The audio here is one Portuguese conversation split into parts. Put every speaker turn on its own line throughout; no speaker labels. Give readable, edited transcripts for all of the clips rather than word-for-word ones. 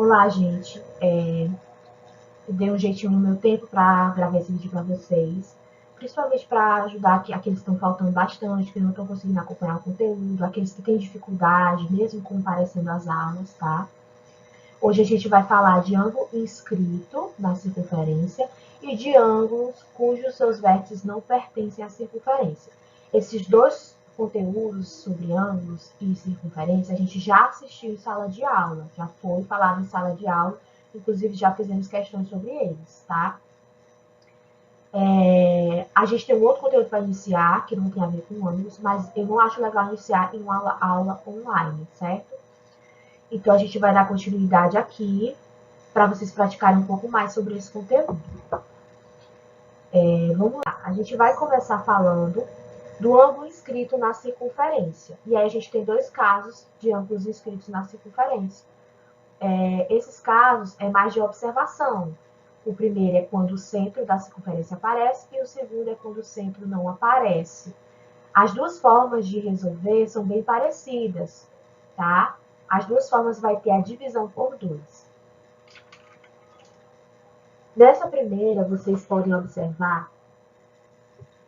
Olá, gente. Eu dei um jeitinho no meu tempo para gravar esse vídeo para vocês, principalmente para ajudar aqueles que estão faltando bastante, que não estão conseguindo acompanhar o conteúdo, aqueles que têm dificuldade, mesmo comparecendo às aulas, tá? Hoje a gente vai falar de ângulo inscrito na circunferência e de ângulos cujos seus vértices não pertencem à circunferência. Esses dois conteúdos sobre ângulos e circunferência a gente já assistiu em sala de aula, já foi falado em sala de aula, inclusive já fizemos questões sobre eles, tá? A gente tem um outro conteúdo para iniciar, que não tem a ver com ângulos, mas eu não acho legal iniciar em uma aula online, certo? Então a gente vai dar continuidade aqui para vocês praticarem um pouco mais sobre esse conteúdo. Vamos lá, a gente vai começar falando do ângulo inscrito na circunferência. E aí a gente tem dois casos de ângulos inscritos na circunferência. Esses casos é mais de observação. O primeiro é quando o centro da circunferência aparece e o segundo é quando o centro não aparece. As duas formas de resolver são bem parecidas, tá? As duas formas vai ter a divisão por 2. Nessa primeira, vocês podem observar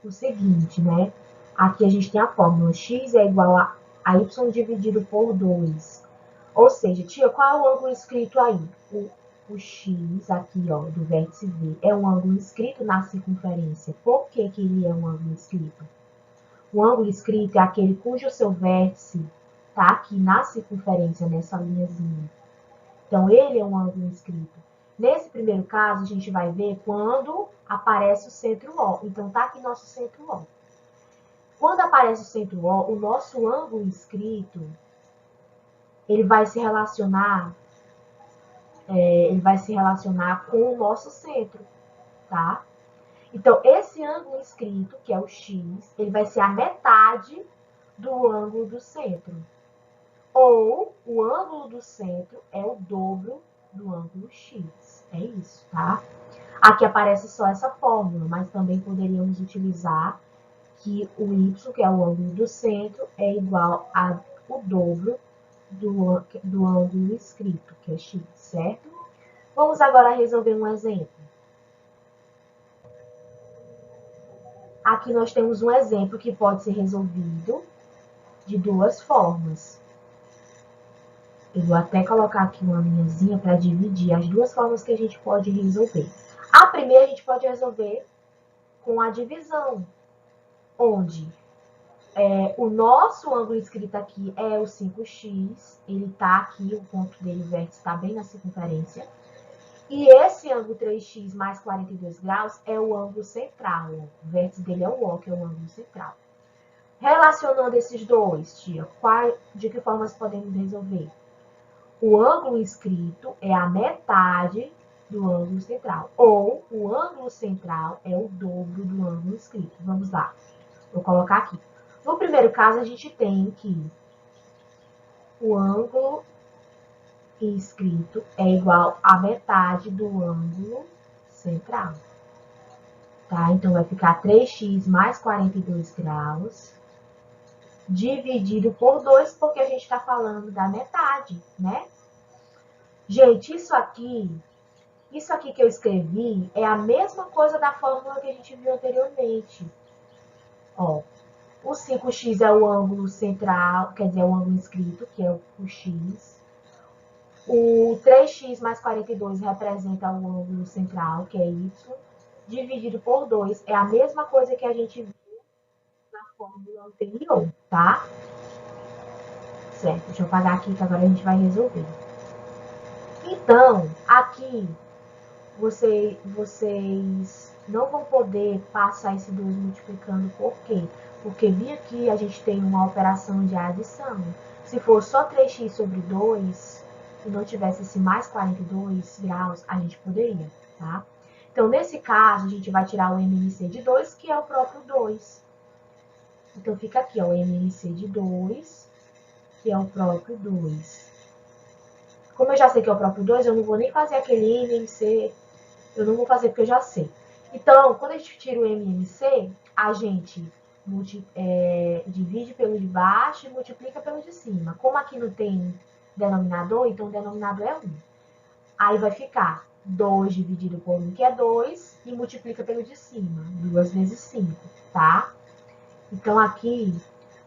o seguinte, né? Aqui a gente tem a fórmula x é igual a y dividido por 2. Ou seja, tia, qual é o ângulo inscrito aí? O x aqui, ó, do vértice V, é um ângulo inscrito na circunferência. Por que que ele é um ângulo inscrito? O ângulo inscrito é aquele cujo seu vértice está aqui na circunferência, nessa linhazinha. Então, ele é um ângulo inscrito. Nesse primeiro caso, a gente vai ver quando aparece o centro O. Então, tá aqui nosso centro O. Quando aparece o centro O, o nosso ângulo inscrito, ele vai se relacionar com o nosso centro, tá? Então, esse ângulo inscrito, que é o x, ele vai ser a metade do ângulo do centro. Ou o ângulo do centro é o dobro do ângulo x. É isso, tá? Aqui aparece só essa fórmula, mas também poderíamos utilizar que o y, que é o ângulo do centro, é igual ao dobro do ângulo inscrito, que é x, certo? Vamos agora resolver um exemplo. Aqui nós temos um exemplo que pode ser resolvido de duas formas. Eu vou até colocar aqui uma linhazinha para dividir as duas formas que a gente pode resolver. A primeira a gente pode resolver com a divisão, onde o nosso ângulo inscrito aqui é o 5x, ele está aqui, o ponto dele, o vértice está bem na circunferência. E esse ângulo 3x mais 42 graus é o ângulo central. O vértice dele é o O, que é o ângulo central. Relacionando esses dois, tia, de que formas podemos resolver? O ângulo inscrito é a metade do ângulo central. Ou o ângulo central é o dobro do ângulo inscrito. Vamos lá. Vou colocar aqui. No primeiro caso, a gente tem que o ângulo inscrito é igual a metade do ângulo central. Tá? Então, vai ficar 3x mais 42 graus dividido por 2, porque a gente está falando da metade, né? Gente, isso aqui que eu escrevi é a mesma coisa da fórmula que a gente viu anteriormente. Ó, o 5x é o ângulo central, quer dizer, o ângulo inscrito, que é o x. O 3x mais 42 representa o ângulo central, que é y, dividido por 2. É a mesma coisa que a gente viu na fórmula anterior, tá? Certo, deixa eu apagar aqui que agora a gente vai resolver. Então, aqui, vocês não vão poder passar esse 2 multiplicando, por quê? Porque vir aqui a gente tem uma operação de adição. Se for só 3x sobre 2, e não tivesse esse mais 42 graus, a gente poderia, tá? Então, nesse caso, a gente vai tirar o MNC de 2, que é o próprio 2. Então, fica aqui, ó, o MNC de 2, que é o próprio 2. Como eu já sei que é o próprio 2, eu não vou nem fazer aquele MNC, eu não vou fazer porque eu já sei. Então, quando a gente tira o MNC, a gente divide pelo de baixo e multiplica pelo de cima. Como aqui não tem denominador, então o denominador é 1. Aí vai ficar 2 dividido por 1, que é 2, e multiplica pelo de cima, 2 vezes 5, tá? Então, aqui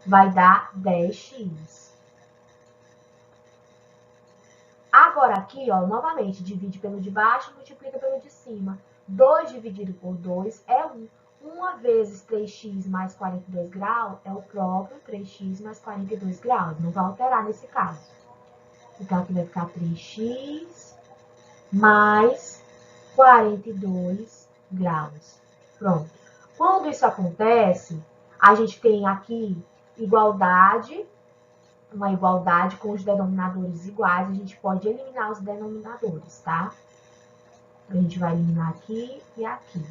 vai dar 10x. Agora, aqui, ó, novamente, divide pelo de baixo e multiplica pelo de cima. 2 dividido por 2 é 1. 1 vezes 3x mais 42 graus é o próprio 3x mais 42 graus. Não vai alterar nesse caso. Então, aqui vai ficar 3x mais 42 graus. Pronto. Quando isso acontece, a gente tem aqui igualdade, uma igualdade com os denominadores iguais. A gente pode eliminar os denominadores, tá? A gente vai eliminar aqui e aqui.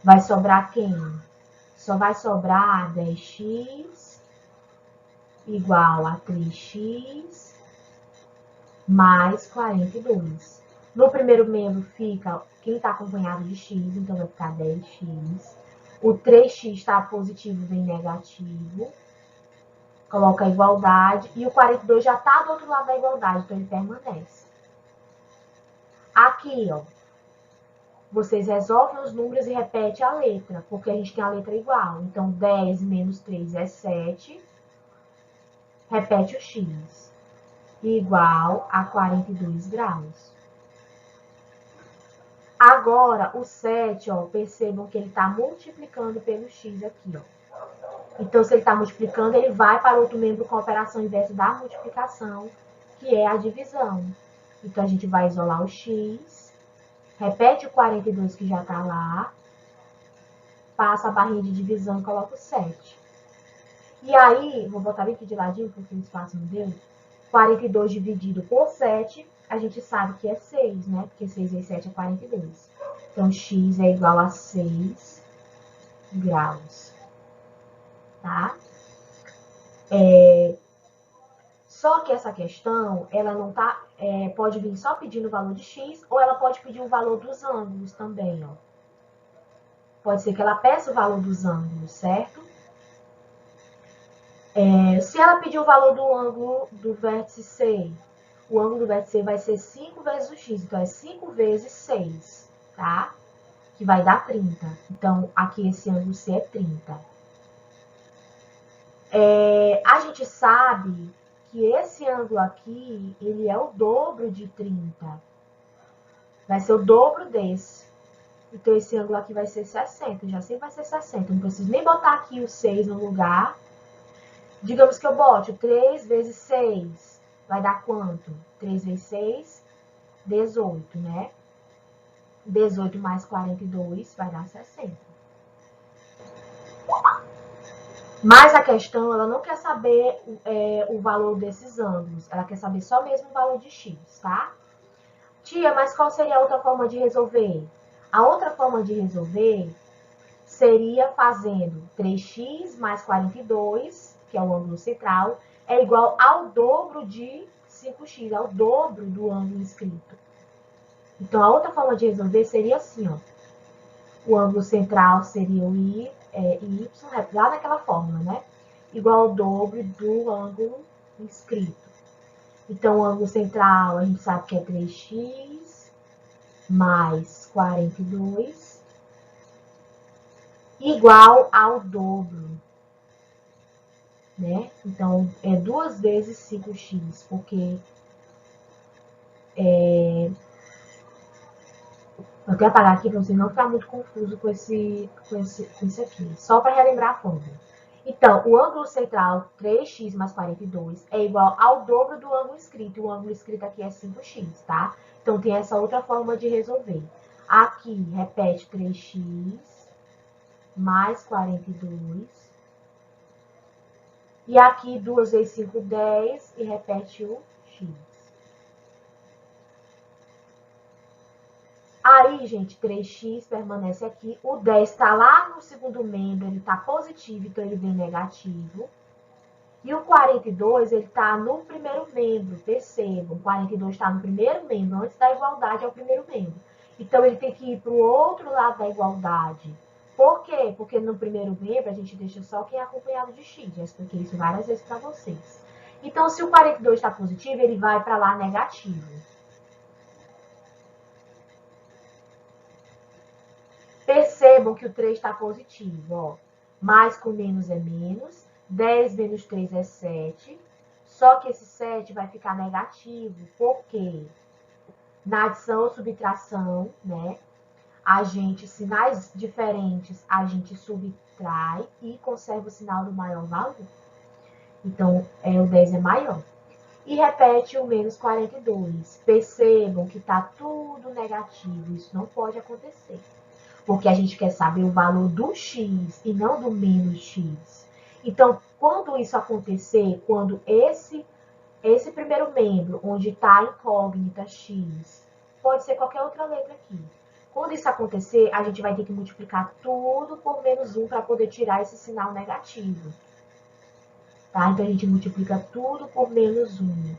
Vai sobrar quem? Só vai sobrar 10x igual a 3x mais 42. No primeiro membro fica quem está acompanhado de x, então vai ficar 10x. O 3x está positivo, vem negativo. Coloca a igualdade. E o 42 já está do outro lado da igualdade, então ele permanece. Aqui, ó, vocês resolvem os números e repetem a letra, porque a gente tem a letra igual. Então, 10 menos 3 é 7. Repete o x. Igual a 42 graus. Agora, o 7, ó, percebam que ele está multiplicando pelo x aqui, ó. Então, se ele está multiplicando, ele vai para outro membro com a operação inversa da multiplicação, que é a divisão. Então, a gente vai isolar o x, repete o 42 que já está lá, passa a barrinha de divisão e coloca o 7. E aí, vou botar bem aqui de ladinho, porque o espaço não deu. 42 dividido por 7, a gente sabe que é 6, né? Porque 6 vezes 7 é 42. Então, x é igual a 6 graus. Tá? Só que essa questão, ela não tá, pode vir só pedindo o valor de x, ou ela pode pedir o valor dos ângulos também, ó. Pode ser que ela peça o valor dos ângulos, certo? Se ela pedir o valor do ângulo do vértice C, o ângulo do vértice C vai ser 5 vezes o x, então é 5 vezes 6, tá? Que vai dar 30. Então, aqui esse ângulo C é 30. A gente sabe que esse ângulo aqui, ele é o dobro de 30. Vai ser o dobro desse. Então, esse ângulo aqui vai ser 60. Já sempre vai ser 60. Não preciso nem botar aqui o 6 no lugar. Digamos que eu bote 3 vezes 6. Vai dar quanto? 3 vezes 6, 18, né? 18 mais 42 vai dar 60. Mas a questão, ela não quer saber o valor desses ângulos. Ela quer saber só mesmo o valor de x, tá? Tia, mas qual seria a outra forma de resolver? A outra forma de resolver seria fazendo 3x mais 42, que é o ângulo central, é igual ao dobro de 5x, ao dobro do ângulo escrito. Então, a outra forma de resolver seria assim, ó. O ângulo central seria o y, lá naquela fórmula, né? Igual ao dobro do ângulo escrito. Então, o ângulo central, a gente sabe que é 3x mais 42, igual ao dobro, né? Então, é 2 vezes 5x, porque eu quero apagar aqui para você não ficar muito confuso com isso aqui, só para relembrar a fórmula. Então, o ângulo central 3x mais 42 é igual ao dobro do ângulo escrito. O ângulo escrito aqui é 5x, tá? Então, tem essa outra forma de resolver. Aqui, repete 3x mais 42. E aqui, 2 vezes 5, 10. E repete o x. Aí, gente, 3x permanece aqui. O 10 está lá no segundo membro, ele está positivo, então ele vem negativo. E o 42, ele está no primeiro membro, percebam. O 42 está no primeiro membro, antes da igualdade é o primeiro membro. Então, ele tem que ir para o outro lado da igualdade. Por quê? Porque no primeiro membro, a gente deixa só quem é acompanhado de x. Já expliquei isso várias vezes para vocês. Então, se o 42 está positivo, ele vai para lá negativo. Percebam que o 3 está positivo, ó. Mais com menos é menos. 10 menos 3 é 7. Só que esse 7 vai ficar negativo. Por quê? Na adição ou subtração, né? Sinais diferentes, a gente subtrai e conserva o sinal do maior valor. Então, o 10 é maior. E repete o menos 42. Percebam que está tudo negativo. Isso não pode acontecer. Porque a gente quer saber o valor do x e não do menos x. Então, quando isso acontecer, quando esse primeiro membro, onde está a incógnita x, pode ser qualquer outra letra aqui. Quando isso acontecer, a gente vai ter que multiplicar tudo por menos 1 para poder tirar esse sinal negativo. Tá? Então, a gente multiplica tudo por menos 1.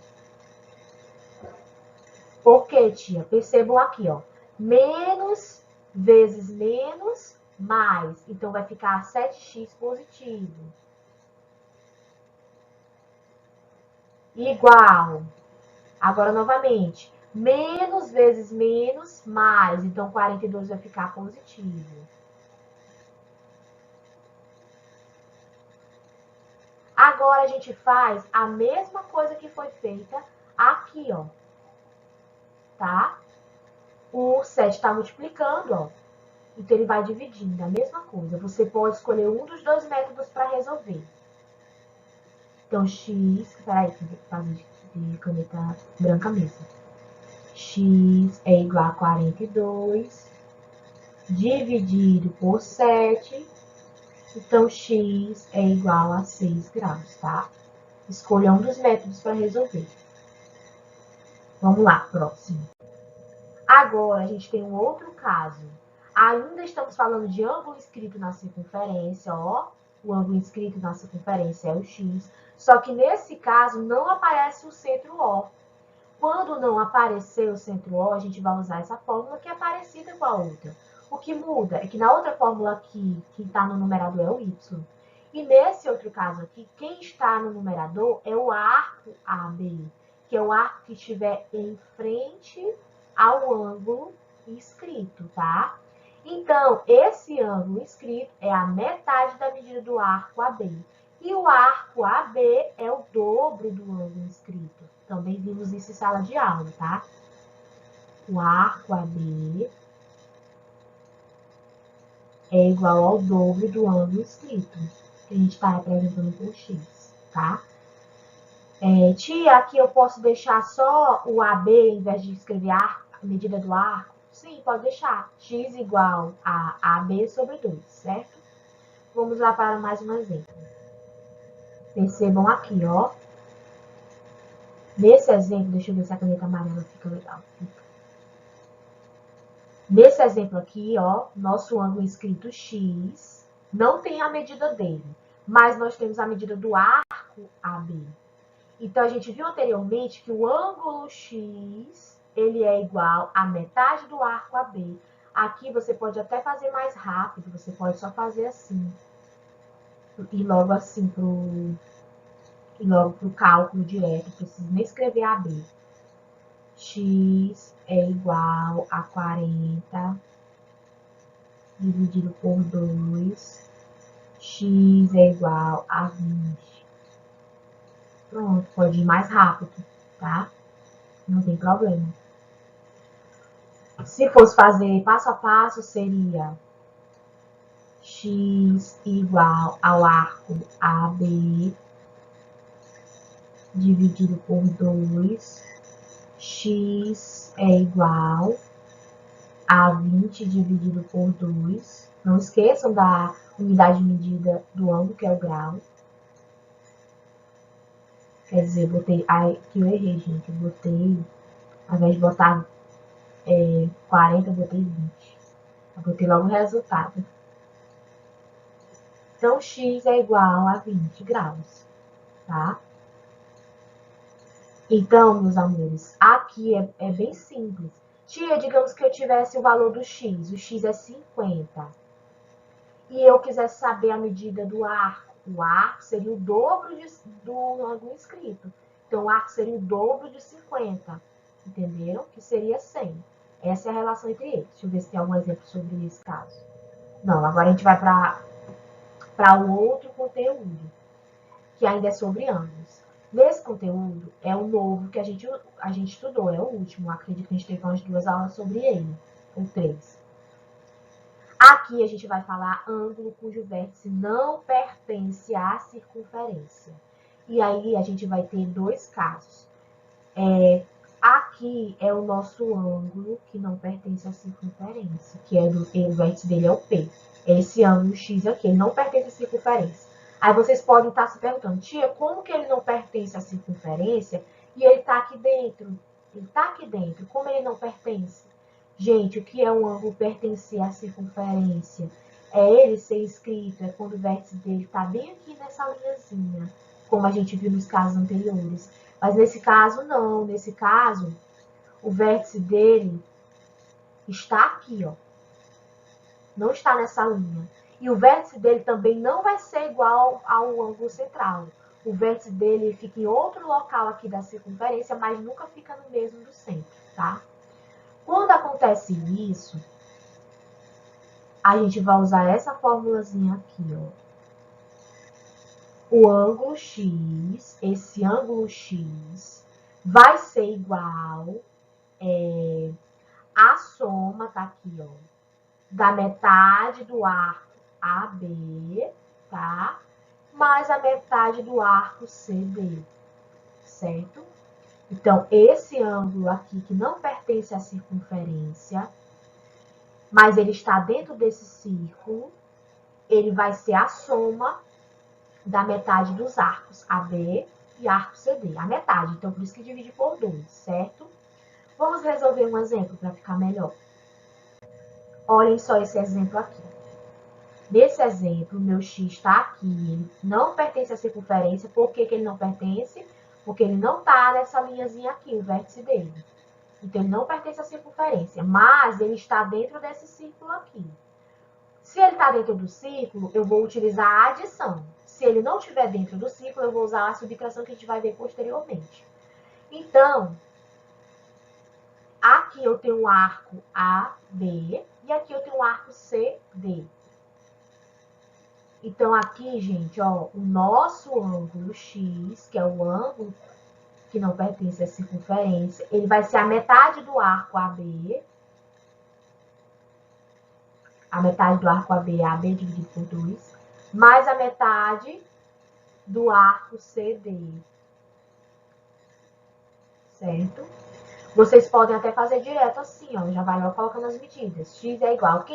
Por quê, tia? Percebam aqui, ó. Menos vezes menos, mais. Então, vai ficar 7x positivo. Igual. Agora, novamente. Menos vezes menos, mais. Então, 42 vai ficar positivo. Agora, a gente faz a mesma coisa que foi feita aqui, ó. Tá? O 7 está multiplicando, ó. Então, ele vai dividindo a mesma coisa. Você pode escolher um dos dois métodos para resolver. Então, x... Peraí, que eu vou fazer de caneta branca mesmo. X é igual a 42 dividido por 7. Então, x é igual a 6 graus, tá? Escolha um dos métodos para resolver. Vamos lá, próximo. Agora, a gente tem um outro caso. Ainda estamos falando de ângulo inscrito na circunferência, ó. O ângulo inscrito na circunferência é o x. Só que nesse caso não aparece o centro O. Quando não aparecer o centro O, a gente vai usar essa fórmula que é parecida com a outra. O que muda é que na outra fórmula aqui, que está no numerador é o y. E nesse outro caso aqui, quem está no numerador é o arco AB, que é o arco que estiver em frente ao ângulo inscrito, tá? Então, esse ângulo inscrito é a metade da medida do arco AB. E o arco AB é o dobro do ângulo inscrito. Também vimos isso em sala de aula, tá? O arco AB é igual ao dobro do ângulo inscrito, que a gente está representando por x, tá? Tia, aqui eu posso deixar só o AB em vez de escrever a medida do arco? Sim, pode deixar. X igual a AB sobre 2, certo? Vamos lá para mais um exemplo. Percebam aqui, ó. Nesse exemplo, deixa eu ver se a caneta amarela fica legal. Nesse exemplo aqui, ó, nosso ângulo inscrito x não tem a medida dele, mas nós temos a medida do arco AB. Então, a gente viu anteriormente que o ângulo x, ele é igual a metade do arco AB. Aqui você pode até fazer mais rápido, você pode só fazer assim. E logo assim pro cálculo direto, não precisa nem escrever AB. X é igual a 40 dividido por 2. X é igual a 20. Pronto, pode ir mais rápido, tá? Não tem problema. Se fosse fazer passo a passo, seria x igual ao arco AB dividido por 2. X é igual a 20 dividido por 2. Não esqueçam da unidade de medida do ângulo, que é o grau. Quer dizer, botei... Aqui eu errei, gente. Eu botei... Ao invés de botar 40, eu botei 20. Eu botei logo o resultado. Então, x é igual a 20 graus, tá? Então, meus amores, aqui é bem simples. Tia, digamos que eu tivesse o valor do x. O x é 50. E eu quisesse saber a medida do arco. O arco seria o dobro do ângulo inscrito. Então, o arco seria o dobro de 50. Entenderam? Que seria 100. Essa é a relação entre eles. Deixa eu ver se tem algum exemplo sobre esse caso. Não, agora a gente vai para o outro conteúdo, que ainda é sobre ângulos. Nesse conteúdo, é o novo que a gente estudou, é o último. Acredito que a gente teve umas 2 aulas sobre ele, ou 3. Aqui a gente vai falar ângulo cujo vértice não pertence à circunferência. E aí a gente vai ter 2 casos. Aqui é o nosso ângulo que não pertence à circunferência, que é o vértice dele é o P. Esse ângulo X aqui, ele não pertence à circunferência. Aí vocês podem estar se perguntando, tia, como que ele não pertence à circunferência e ele está aqui dentro? Ele está aqui dentro, como ele não pertence? Gente, o que é um ângulo pertencer à circunferência? É ele ser escrito, é quando o vértice dele está bem aqui nessa linhazinha, como a gente viu nos casos anteriores. Mas nesse caso, não. Nesse caso, o vértice dele está aqui, ó. Não está nessa linha. E o vértice dele também não vai ser igual ao ângulo central. O vértice dele fica em outro local aqui da circunferência, mas nunca fica no mesmo do centro, tá? Quando acontece isso, a gente vai usar essa formulazinha aqui, ó. O ângulo X, esse ângulo X, vai ser igual a soma, tá aqui, ó, da metade do arco AB, tá? Mais a metade do arco CD, certo? Então, esse ângulo aqui, que não pertence à circunferência, mas ele está dentro desse círculo, ele vai ser a soma da metade dos arcos AB e arco CD, a metade. Então, por isso que divide por 2, certo? Vamos resolver um exemplo para ficar melhor. Olhem só esse exemplo aqui. Nesse exemplo, meu x está aqui, ele não pertence à circunferência. Por que ele não pertence? Porque ele não está nessa linhazinha aqui, o vértice dele. Então, ele não pertence à circunferência, mas ele está dentro desse círculo aqui. Se ele está dentro do círculo, eu vou utilizar a adição. Se ele não estiver dentro do círculo, eu vou usar a subtração que a gente vai ver posteriormente. Então, aqui eu tenho um arco AB e aqui eu tenho um arco CD. Então, aqui, gente, ó, o nosso ângulo X, que é o ângulo que não pertence à circunferência, ele vai ser a metade do arco AB. A metade do arco AB é AB dividido por 2, mais a metade do arco CD. Certo? Vocês podem até fazer direto assim, ó, já vai lá colocando as medidas. X é igual.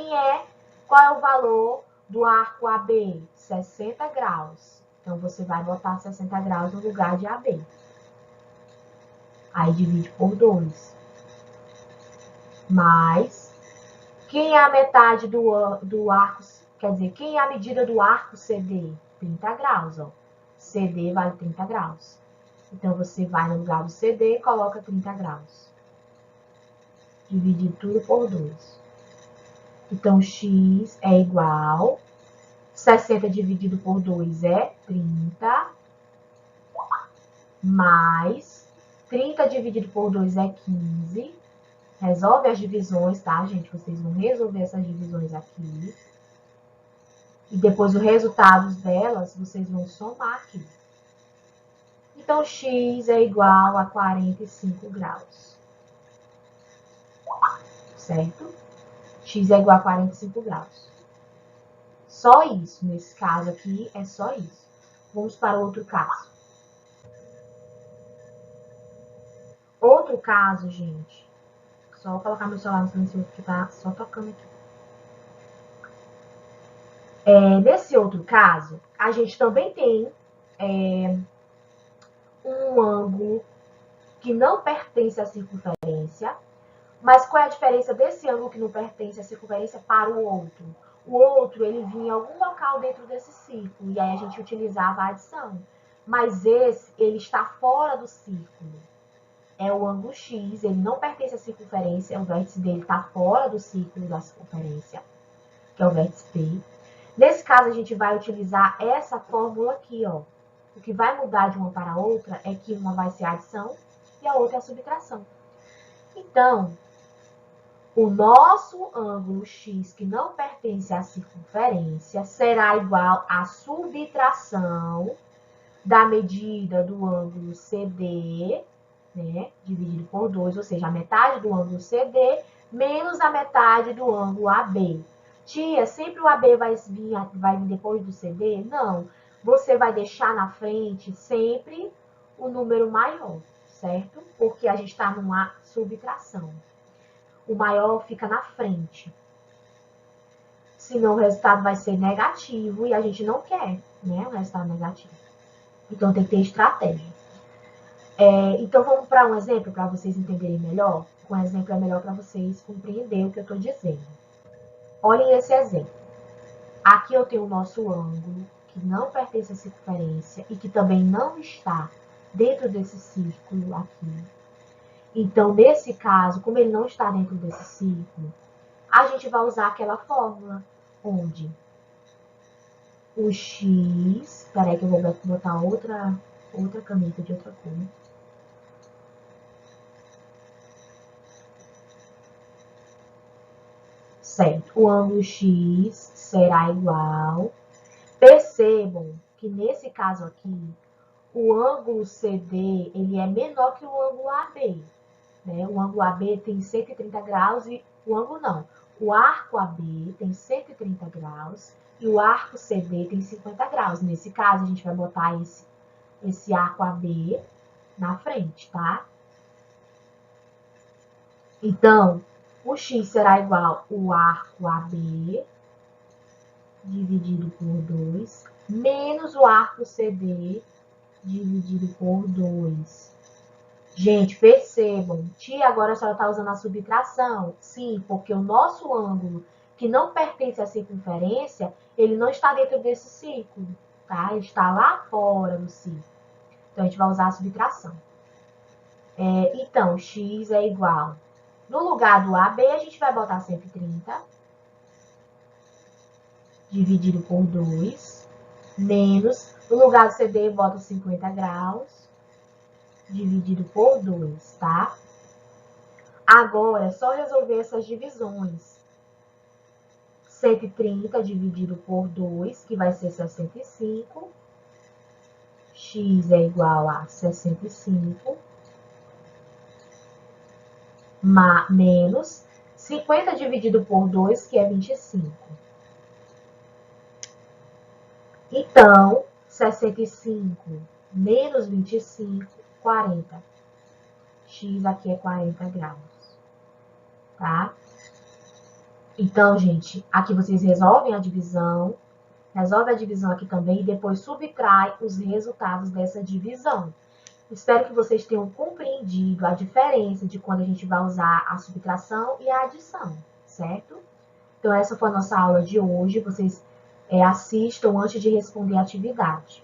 Qual é o valor do arco AB? 60 graus. Então, você vai botar 60 graus no lugar de AB. Aí, divide por 2. Mais, quem é a metade do arco, quer dizer, quem é a medida do arco CD? 30 graus, ó. CD vale 30 graus. Então, você vai no lugar do CD e coloca 30 graus. Dividir tudo por 2. Então, x é igual, 60 dividido por 2 é 30, mais 30 dividido por 2 é 15. Resolve as divisões, tá, gente? Vocês vão resolver essas divisões aqui. E depois o resultado delas, vocês vão somar aqui. Então, x é igual a 45 graus. Certo? X é igual a 45 graus. Só isso. Nesse caso aqui, é só isso. Vamos para outro caso. Outro caso, gente. Só vou colocar meu celular no silencioso, porque tá só tocando aqui. Nesse outro caso, a gente também tem um ângulo que não pertence à circunferência. Mas qual é a diferença desse ângulo que não pertence à circunferência para o outro? O outro, ele vinha em algum local dentro desse círculo, e aí a gente utilizava a adição. Mas esse, ele está fora do círculo. É o ângulo X, ele não pertence à circunferência, o vértice dele está fora do círculo da circunferência, que é o vértice P. Nesse caso, a gente vai utilizar essa fórmula aqui, ó. O que vai mudar de uma para a outra é que uma vai ser a adição e a outra é a subtração. Então, o nosso ângulo x, que não pertence à circunferência, será igual à subtração da medida do ângulo CD, né, dividido por 2, ou seja, a metade do ângulo CD menos a metade do ângulo AB. Tia, sempre o AB vai vir depois do CD? Não. Você vai deixar na frente sempre o número maior, certo? Porque a gente está numa subtração. O maior fica na frente. Senão o resultado vai ser negativo e a gente não quer, né, um resultado negativo. Então tem que ter estratégia. Então vamos para um exemplo para vocês entenderem melhor. Com um exemplo é melhor para vocês compreenderem o que eu estou dizendo. Olhem esse exemplo. Aqui eu tenho o nosso ângulo, que não pertence à circunferência e que também não está dentro desse círculo aqui. Então, nesse caso, como ele não está dentro desse círculo, a gente vai usar aquela fórmula, onde o x... Peraí que eu vou botar outra caneta de outra cor. Certo, o ângulo x será igual. Percebam que nesse caso aqui, o ângulo CD ele é menor que o ângulo AB. Né? O ângulo AB tem 130 graus e o ângulo não. O arco AB tem 130 graus e o arco CD tem 50 graus. Nesse caso, a gente vai botar esse arco AB na frente, tá? Então, o x será igual ao arco AB dividido por 2, menos o arco CD dividido por 2. Gente, percebam, tia, agora a senhora está usando a subtração? Sim, porque o nosso ângulo, que não pertence à circunferência, ele não está dentro desse círculo, tá? Ele está lá fora do círculo. Então, a gente vai usar a subtração. Então, x é igual... No lugar do AB, a gente vai botar 130, dividido por 2, menos, no lugar do CD, bota 50 graus, dividido por 2, tá? Agora, é só resolver essas divisões. 130 dividido por 2, que vai ser 65. X é igual a 65. Menos 50 dividido por 2, que é 25. Então, 65 menos 25, 40. X aqui é 40 graus. Tá? Então, gente, aqui vocês resolvem a divisão. Resolve a divisão aqui também e depois subtrai os resultados dessa divisão. Espero que vocês tenham compreendido a diferença de quando a gente vai usar a subtração e a adição, certo? Então, essa foi a nossa aula de hoje. Vocês assistam antes de responder a atividade.